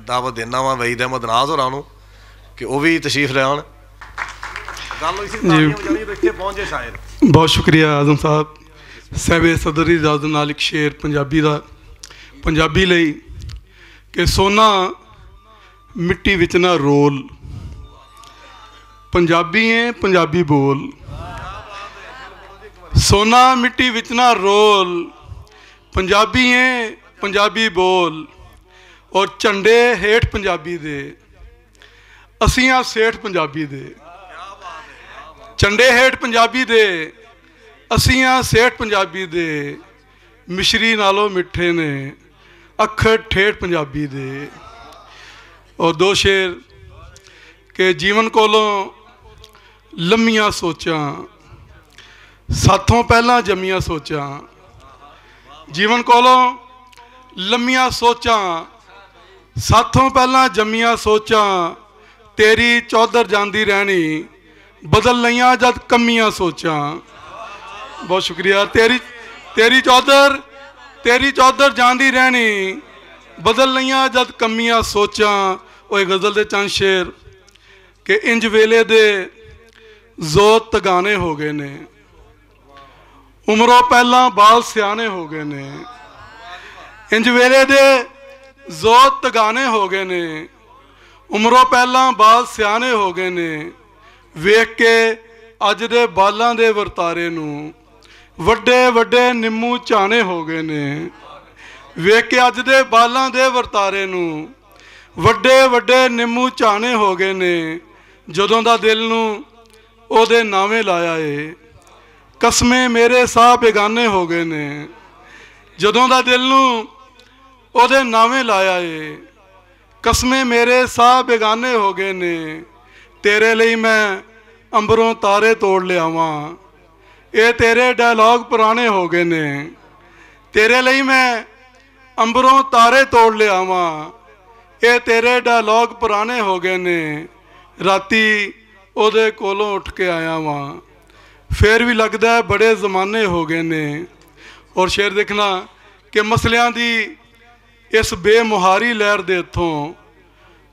दावत देना वा वहीद अहमद नाज होरां नूं कि वह भी तशरीफ लियाण। गल होई सी इत्थे पहुंचे शायर। बहुत शुक्रिया आजम साहब। साहिब सदर की इजाजत नाल एक शेर पंजाबी का पंजाबी लई कि सोना मिट्टी विच ना रोल, पंजाबी है पंजाबी बोल। सोना मिट्टी विच ना रोल, पंजाबी है पंजाबी बोल। और झंडे हेठ पंजाबी दे, असीं आ सेठ पंजाबी दे। झंडे हेठ पंजाबी दे, असीं आ सेठ पंजाबी दे। मिश्री नालों मिठे ने अखर ठेठ पंजाबी दे। और दो शेर के जीवन कोलों लम्मियां सोचां, साथों पहला जम्मियां सोचां। जीवन कोलों लम्मियां सोचां, साथों पहला जम्मियां सोचां। तेरी चौधर जांदी रहनी, बदल लईयां जद कमियां सोचां। बहुत शुक्रिया। तेरी चौधर जांदी रहनी, बदल लईयां जद कमियां सोचां। वो गज़ल दे चंद शेर कि इंज वेले दे जोत तगाने हो गए ने, उमरों पहला बाल सियाने हो गए ने। इंज वेले दे जोत तगाने हो गए ने, उमरों पहला बाल सियाने हो गए ने। वेख के अज दे बालां दे वरतारे नूं वड्डे वड्डे निम्मू झाने हो गए ने। वेख के अज दे बालां दे वरतारे नूं वड्डे वड्डे निम्मू झाने हो गए ने। जदों दा दिल नूं ओदे नावे लाया है, कसमें मेरे साह बेगाने हो गए ने। जदों दा दिल नूं ओदे नावे लाया है, कसमें मेरे साह बेगाने हो गए ने। तेरे लिए मैं अंबरों तारे तोड़ लियावां, ये तेरे डायलॉग पुराने हो गए ने। तेरे लिए मैं अंबरों तारे तोड़ लियावां, ये तेरे डायलॉग पुराने हो गए ने। राती ओदे कोलों उठ के आया वां, फिर भी लगता है बड़े ज़माने हो गए ने। और शेर देखना कि मसलियां दी इस बेमुहारी लहर दे इत्थों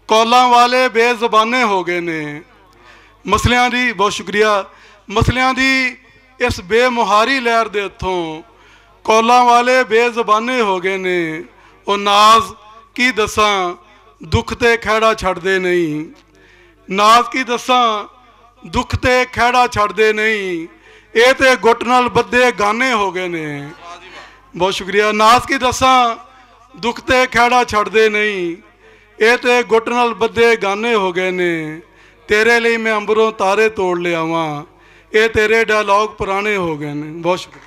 कौलां वाले बेज़बाने हो गए ने। मसलियां दी, बहुत शुक्रिया। मसलियां दी इस बेमुहारी लहर दे इत्थों कौलां वाले बेज़बाने हो गए ने। और नाज की दसां दुख ते खैड़ा छड़दे नहीं, नाज की दसां दुख ते खैड़ा छड़दे नहीं। ये ते गुट नाल बद्दे गाने हो गए ने। बहुत शुक्रिया। नाज की दसां दुख ते खैड़ा छड़दे नहीं, ये ते गुट नाल बद्दे गाने हो गए ने। तेरे लिए मैं अंबरों तारे तोड़ लियावां, ये तेरे डायलॉग पुराने हो गए ने। बहुत शुक्रिया।